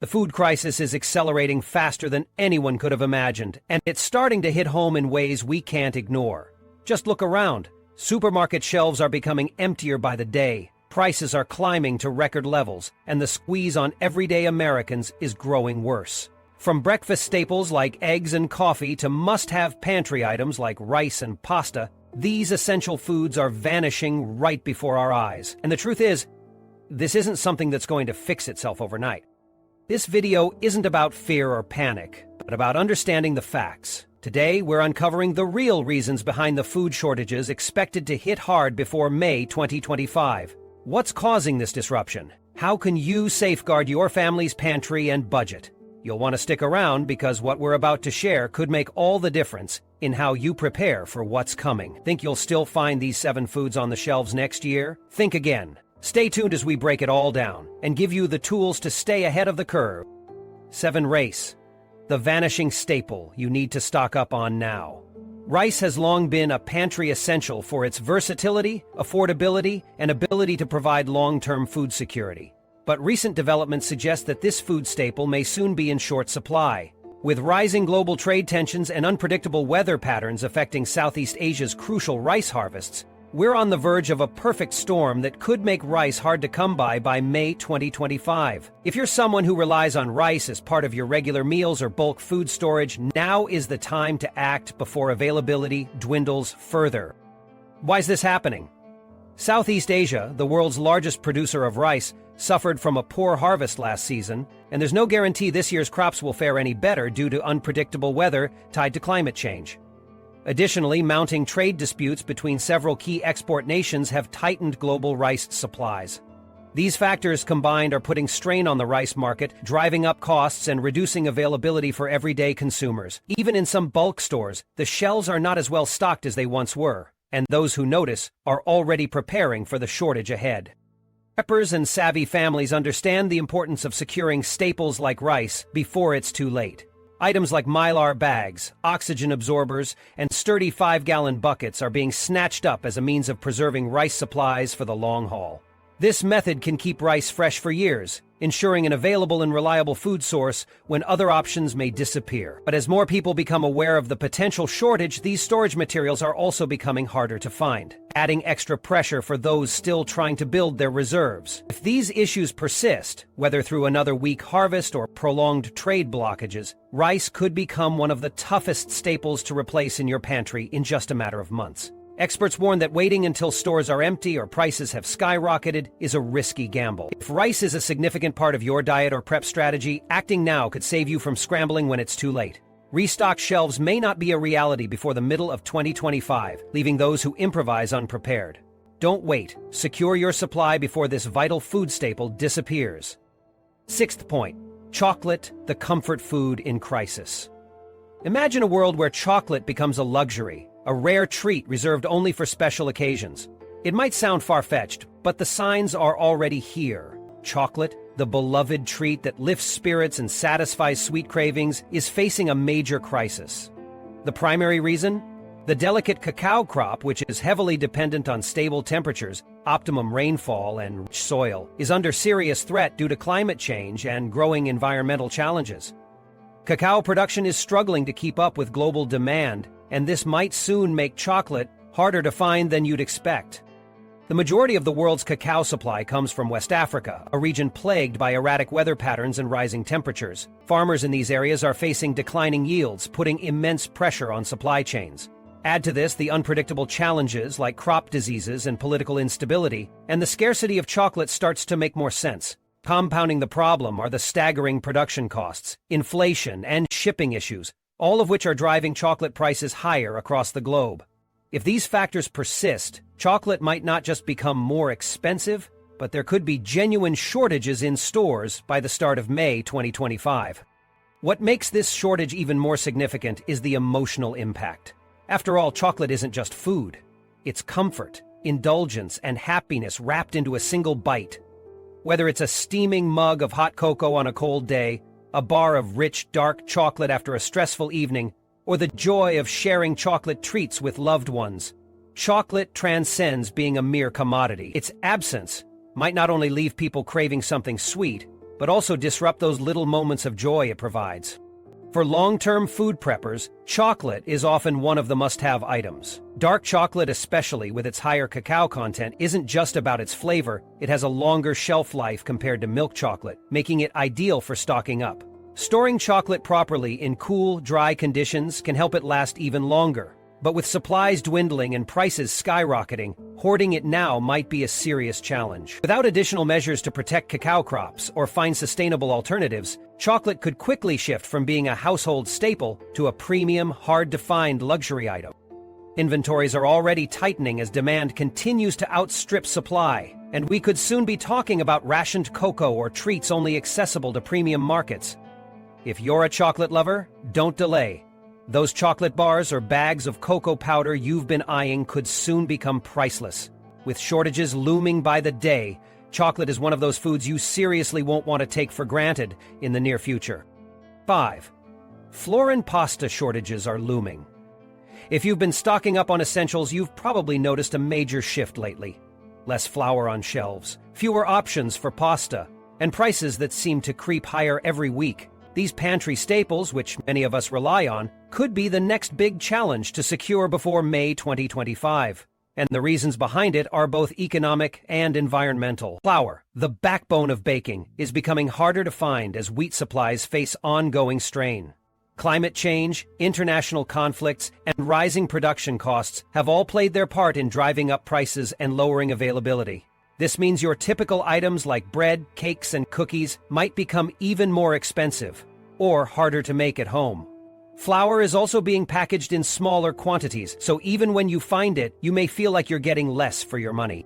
The food crisis is accelerating faster than anyone could have imagined, and it's starting to hit home in ways we can't ignore. Just look around. Supermarket shelves are becoming emptier by the day, prices are climbing to record levels, and the squeeze on everyday Americans is growing worse. From breakfast staples like eggs and coffee to must-have pantry items like rice and pasta, these essential foods are vanishing right before our eyes. And the truth is, this isn't something that's going to fix itself overnight. This video isn't about fear or panic, but about understanding the facts. Today, we're uncovering the real reasons behind the food shortages expected to hit hard before May 2025. What's causing this disruption? How can you safeguard your family's pantry and budget? You'll want to stick around because what we're about to share could make all the difference in how you prepare for what's coming. Think you'll still find these 7 foods on the shelves next year? Think again. Stay tuned as we break it all down and give you the tools to stay ahead of the curve. 7. Rice, the vanishing staple you need to stock up on now. Rice has long been a pantry essential for its versatility, affordability, and ability to provide long-term food security. But recent developments suggest that this food staple may soon be in short supply. With rising global trade tensions and unpredictable weather patterns affecting Southeast Asia's crucial rice harvests, we're on the verge of a perfect storm that could make rice hard to come by May 2025. If you're someone who relies on rice as part of your regular meals or bulk food storage, now is the time to act before availability dwindles further. Why is this happening? Southeast Asia, the world's largest producer of rice, suffered from a poor harvest last season, and there's no guarantee this year's crops will fare any better due to unpredictable weather tied to climate change. Additionally, mounting trade disputes between several key export nations have tightened global rice supplies. These factors combined are putting strain on the rice market, driving up costs and reducing availability for everyday consumers. Even in some bulk stores, the shelves are not as well stocked as they once were, and those who notice are already preparing for the shortage ahead. Preppers and savvy families understand the importance of securing staples like rice before it's too late. Items like Mylar bags, oxygen absorbers, and sturdy 5-gallon buckets are being snatched up as a means of preserving rice supplies for the long haul. This method can keep rice fresh for years, ensuring an available and reliable food source when other options may disappear. But as more people become aware of the potential shortage, these storage materials are also becoming harder to find, adding extra pressure for those still trying to build their reserves. If these issues persist, whether through another weak harvest or prolonged trade blockages, rice could become one of the toughest staples to replace in your pantry in just a matter of months. Experts warn that waiting until stores are empty or prices have skyrocketed is a risky gamble. If rice is a significant part of your diet or prep strategy, acting now could save you from scrambling when it's too late. Restocked shelves may not be a reality before the middle of 2025, leaving those who improvise unprepared. Don't wait. Secure your supply before this vital food staple disappears. 6th point. Chocolate, the comfort food in crisis. Imagine a world where chocolate becomes a luxury, a rare treat reserved only for special occasions. It might sound far-fetched, but the signs are already here. Chocolate, the beloved treat that lifts spirits and satisfies sweet cravings, is facing a major crisis. The primary reason? The delicate cacao crop, which is heavily dependent on stable temperatures, optimum rainfall, and rich soil, is under serious threat due to climate change and growing environmental challenges. Cacao production is struggling to keep up with global demand, and this might soon make chocolate harder to find than you'd expect. The majority of the world's cacao supply comes from West Africa, a region plagued by erratic weather patterns and rising temperatures. Farmers in these areas are facing declining yields, putting immense pressure on supply chains. Add to this the unpredictable challenges like crop diseases and political instability, and the scarcity of chocolate starts to make more sense. Compounding the problem are the staggering production costs, inflation, and shipping issues, all of which are driving chocolate prices higher across the globe. If these factors persist, chocolate might not just become more expensive, but there could be genuine shortages in stores by the start of May 2025. What makes this shortage even more significant is the emotional impact. After all, chocolate isn't just food. It's comfort, indulgence, and happiness wrapped into a single bite. Whether it's a steaming mug of hot cocoa on a cold day, a bar of rich, dark chocolate after a stressful evening, or the joy of sharing chocolate treats with loved ones, chocolate transcends being a mere commodity. Its absence might not only leave people craving something sweet, but also disrupt those little moments of joy it provides. For long-term food preppers, chocolate is often one of the must-have items. Dark chocolate, especially with its higher cacao content, isn't just about its flavor, it has a longer shelf life compared to milk chocolate, making it ideal for stocking up. Storing chocolate properly in cool, dry conditions can help it last even longer. But with supplies dwindling and prices skyrocketing, hoarding it now might be a serious challenge. Without additional measures to protect cacao crops or find sustainable alternatives, chocolate could quickly shift from being a household staple to a premium, hard-to-find luxury item. Inventories are already tightening as demand continues to outstrip supply, and we could soon be talking about rationed cocoa or treats only accessible to premium markets. If you're a chocolate lover, don't delay. Those chocolate bars or bags of cocoa powder you've been eyeing could soon become priceless. With shortages looming by the day, chocolate is one of those foods you seriously won't want to take for granted in the near future. 5. Flour and pasta shortages are looming. If you've been stocking up on essentials, you've probably noticed a major shift lately. Less flour on shelves, fewer options for pasta, and prices that seem to creep higher every week. These pantry staples, which many of us rely on, could be the next big challenge to secure before May 2025. And the reasons behind it are both economic and environmental. Flour, the backbone of baking, is becoming harder to find as wheat supplies face ongoing strain. Climate change, international conflicts, and rising production costs have all played their part in driving up prices and lowering availability. This means your typical items like bread, cakes, and cookies might become even more expensive or harder to make at home. Flour is also being packaged in smaller quantities, so even when you find it, you may feel like you're getting less for your money.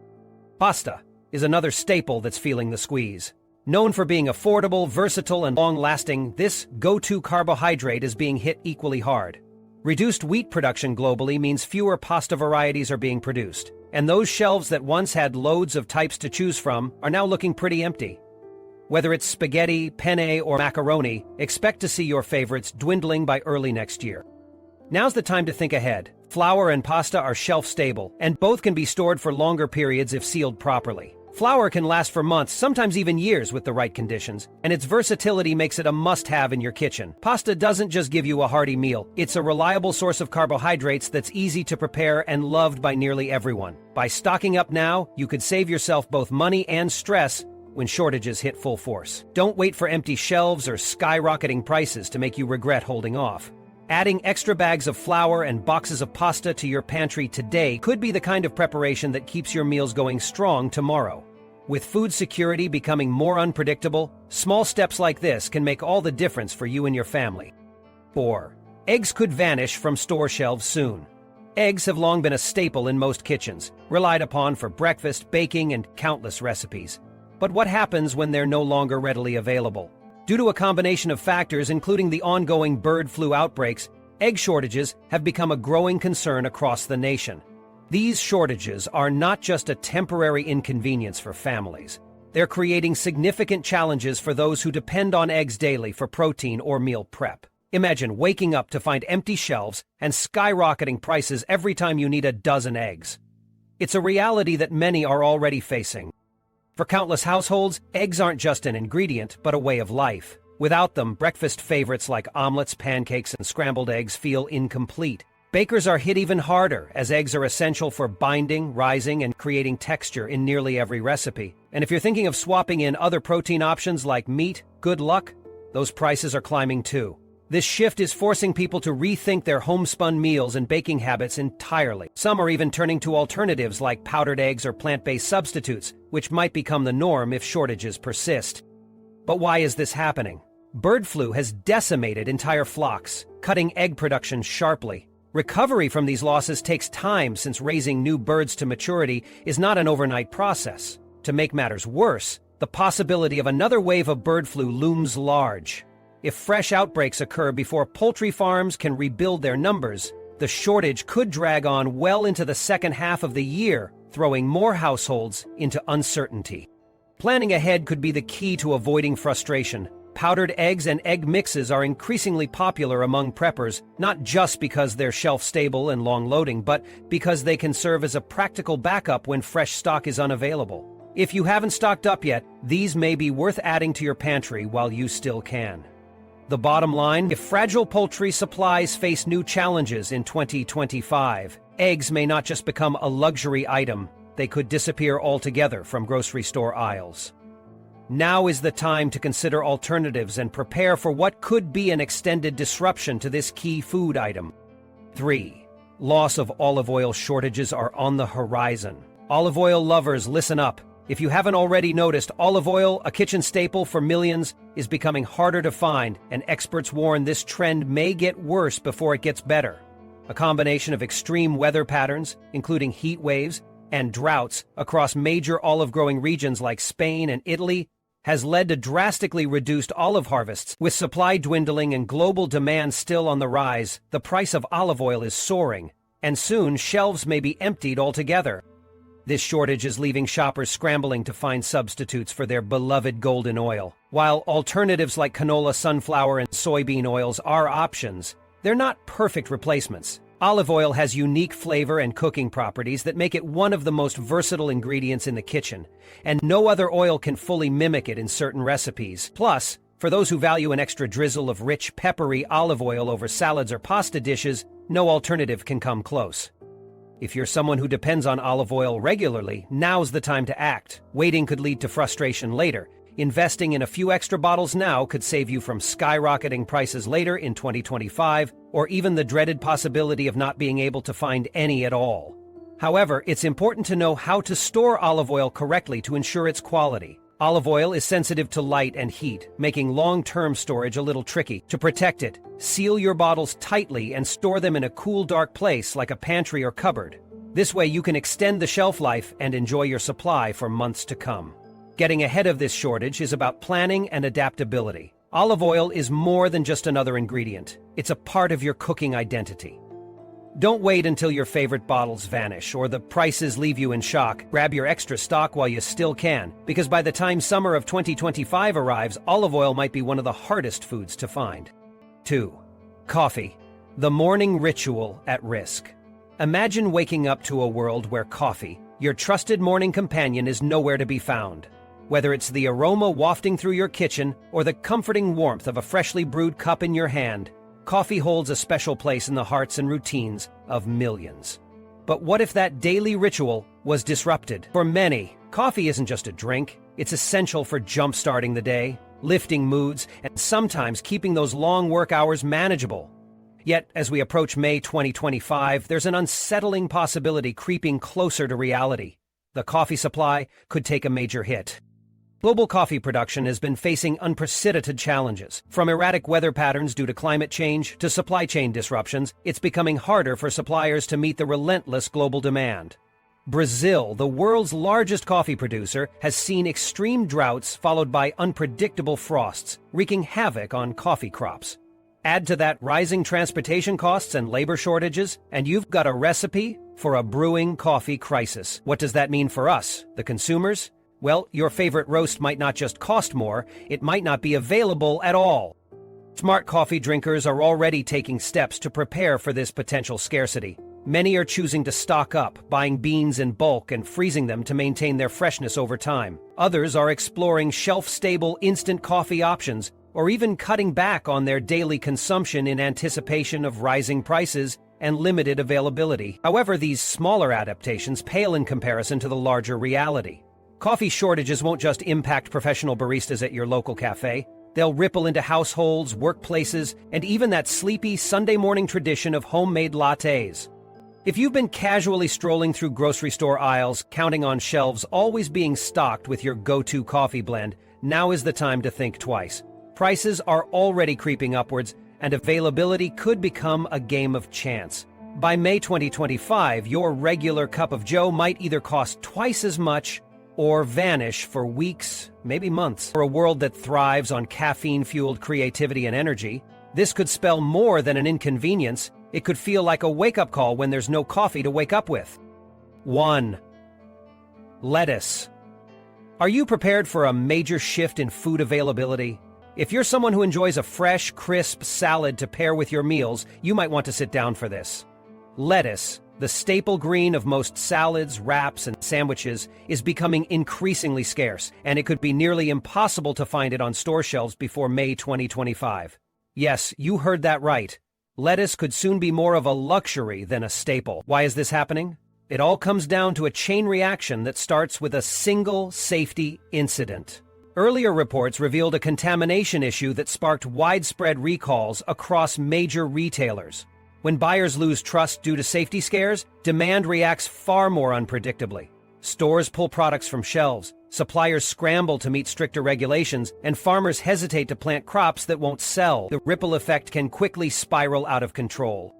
Pasta is another staple that's feeling the squeeze. Known for being affordable, versatile, and long-lasting, this go-to carbohydrate is being hit equally hard. Reduced wheat production globally means fewer pasta varieties are being produced, and those shelves that once had loads of types to choose from are now looking pretty empty. Whether it's spaghetti, penne, or macaroni, expect to see your favorites dwindling by early next year. Now's the time to think ahead. Flour and pasta are shelf-stable, and both can be stored for longer periods if sealed properly. Flour can last for months, sometimes even years with the right conditions, and its versatility makes it a must-have in your kitchen. Pasta doesn't just give you a hearty meal, it's a reliable source of carbohydrates that's easy to prepare and loved by nearly everyone. By stocking up now, you could save yourself both money and stress when shortages hit full force. Don't wait for empty shelves or skyrocketing prices to make you regret holding off. Adding extra bags of flour and boxes of pasta to your pantry today could be the kind of preparation that keeps your meals going strong tomorrow. With food security becoming more unpredictable, small steps like this can make all the difference for you and your family. 4. Eggs could vanish from store shelves soon. Eggs have long been a staple in most kitchens, relied upon for breakfast, baking, and countless recipes. But what happens when they're no longer readily available? Due to a combination of factors, including the ongoing bird flu outbreaks, egg shortages have become a growing concern across the nation. These shortages are not just a temporary inconvenience for families. They're creating significant challenges for those who depend on eggs daily for protein or meal prep. Imagine waking up to find empty shelves and skyrocketing prices every time you need a dozen eggs. It's a reality that many are already facing. For countless households, eggs aren't just an ingredient, but a way of life. Without them, breakfast favorites like omelets, pancakes, and scrambled eggs feel incomplete. Bakers are hit even harder, as eggs are essential for binding, rising, and creating texture in nearly every recipe. And if you're thinking of swapping in other protein options like meat, good luck. Those prices are climbing too. This shift is forcing people to rethink their homespun meals and baking habits entirely. Some are even turning to alternatives like powdered eggs or plant-based substitutes, which might become the norm if shortages persist. But why is this happening? Bird flu has decimated entire flocks, cutting egg production sharply. Recovery from these losses takes time, since raising new birds to maturity is not an overnight process. To make matters worse, the possibility of another wave of bird flu looms large. If fresh outbreaks occur before poultry farms can rebuild their numbers, the shortage could drag on well into the second half of the year, throwing more households into uncertainty. Planning ahead could be the key to avoiding frustration. Powdered eggs and egg mixes are increasingly popular among preppers, not just because they're shelf-stable and long-loading, but because they can serve as a practical backup when fresh stock is unavailable. If you haven't stocked up yet, these may be worth adding to your pantry while you still can. The bottom line, if fragile poultry supplies face new challenges in 2025, eggs may not just become a luxury item, they could disappear altogether from grocery store aisles. Now is the time to consider alternatives and prepare for what could be an extended disruption to this key food item. 3. Loss of olive oil shortages are on the horizon. Olive oil lovers, listen up. If you haven't already noticed, olive oil, a kitchen staple for millions, is becoming harder to find, and experts warn this trend may get worse before it gets better. A combination of extreme weather patterns, including heat waves and droughts across major olive-growing regions like Spain and Italy, has led to drastically reduced olive harvests. With supply dwindling and global demand still on the rise, the price of olive oil is soaring, and soon shelves may be emptied altogether. This shortage is leaving shoppers scrambling to find substitutes for their beloved golden oil. While alternatives like canola, sunflower, and soybean oils are options, they're not perfect replacements. Olive oil has unique flavor and cooking properties that make it one of the most versatile ingredients in the kitchen, and no other oil can fully mimic it in certain recipes. Plus, for those who value an extra drizzle of rich, peppery olive oil over salads or pasta dishes, no alternative can come close. If you're someone who depends on olive oil regularly, now's the time to act. Waiting could lead to frustration later. Investing in a few extra bottles now could save you from skyrocketing prices later in 2025, or even the dreaded possibility of not being able to find any at all. However, it's important to know how to store olive oil correctly to ensure its quality. Olive oil is sensitive to light and heat, making long-term storage a little tricky. To protect it, seal your bottles tightly and store them in a cool, dark place like a pantry or cupboard. This way you can extend the shelf life and enjoy your supply for months to come. Getting ahead of this shortage is about planning and adaptability. Olive oil is more than just another ingredient. It's a part of your cooking identity. Don't wait until your favorite bottles vanish or the prices leave you in shock. Grab your extra stock while you still can, because by the time summer of 2025 arrives, olive oil might be one of the hardest foods to find. 2. Coffee. The morning ritual at risk. Imagine waking up to a world where coffee, your trusted morning companion, is nowhere to be found. Whether it's the aroma wafting through your kitchen or the comforting warmth of a freshly brewed cup in your hand, coffee holds a special place in the hearts and routines of millions. But what if that daily ritual was disrupted? For many, coffee isn't just a drink. It's essential for jump-starting the day, lifting moods, and sometimes keeping those long work hours manageable. Yet, as we approach May 2025, there's an unsettling possibility creeping closer to reality. The coffee supply could take a major hit. Global coffee production has been facing unprecedented challenges. From erratic weather patterns due to climate change to supply chain disruptions, it's becoming harder for suppliers to meet the relentless global demand. Brazil, the world's largest coffee producer, has seen extreme droughts followed by unpredictable frosts, wreaking havoc on coffee crops. Add to that rising transportation costs and labor shortages, and you've got a recipe for a brewing coffee crisis. What does that mean for us, the consumers? Well, your favorite roast might not just cost more, it might not be available at all. Smart coffee drinkers are already taking steps to prepare for this potential scarcity. Many are choosing to stock up, buying beans in bulk and freezing them to maintain their freshness over time. Others are exploring shelf-stable instant coffee options, or even cutting back on their daily consumption in anticipation of rising prices and limited availability. However, these smaller adaptations pale in comparison to the larger reality. Coffee shortages won't just impact professional baristas at your local cafe. They'll ripple into households, workplaces, and even that sleepy Sunday morning tradition of homemade lattes. If you've been casually strolling through grocery store aisles, counting on shelves always being stocked with your go-to coffee blend, now is the time to think twice. Prices are already creeping upwards, and availability could become a game of chance. By May 2025, your regular cup of joe might either cost twice as much or vanish for weeks, maybe months. For a world that thrives on caffeine-fueled creativity and energy, this could spell more than an inconvenience. It could feel like a wake-up call when there's no coffee to wake up with. 1. Lettuce. Are you prepared for a major shift in food availability? If you're someone who enjoys a fresh, crisp salad to pair with your meals, you might want to sit down for this. Lettuce, the staple green of most salads, wraps, and sandwiches, is becoming increasingly scarce, and it could be nearly impossible to find it on store shelves before May 2025. Yes, you heard that right. Lettuce could soon be more of a luxury than a staple. Why is this happening? It all comes down to a chain reaction that starts with a single safety incident. Earlier reports revealed a contamination issue that sparked widespread recalls across major retailers. When buyers lose trust due to safety scares, demand reacts far more unpredictably. Stores pull products from shelves, suppliers scramble to meet stricter regulations, and farmers hesitate to plant crops that won't sell. The ripple effect can quickly spiral out of control.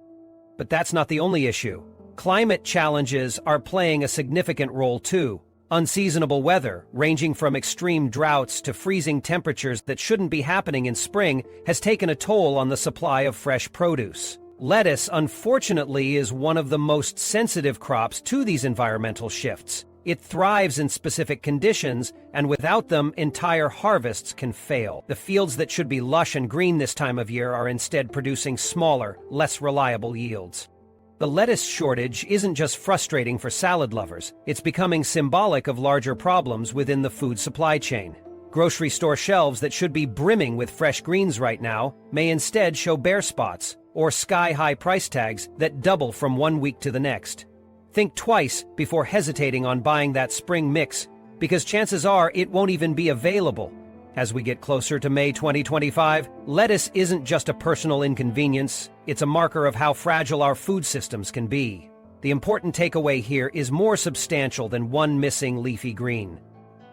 But that's not the only issue. Climate challenges are playing a significant role too. Unseasonable weather, ranging from extreme droughts to freezing temperatures that shouldn't be happening in spring, has taken a toll on the supply of fresh produce. Lettuce, unfortunately, is one of the most sensitive crops to these environmental shifts. It thrives in specific conditions, and without them, entire harvests can fail. The fields that should be lush and green this time of year are instead producing smaller, less reliable yields. The lettuce shortage isn't just frustrating for salad lovers, it's becoming symbolic of larger problems within the food supply chain. Grocery store shelves that should be brimming with fresh greens right now may instead show bare spots or sky-high price tags that double from one week to the next. Think twice before hesitating on buying that spring mix, because chances are it won't even be available. As we get closer to May 2025, lettuce isn't just a personal inconvenience, it's a marker of how fragile our food systems can be. The important takeaway here is more substantial than one missing leafy green.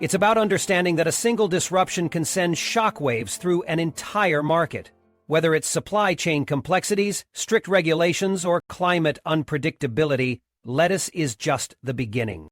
It's about understanding that a single disruption can send shockwaves through an entire market. Whether it's supply chain complexities, strict regulations, or climate unpredictability, lettuce is just the beginning.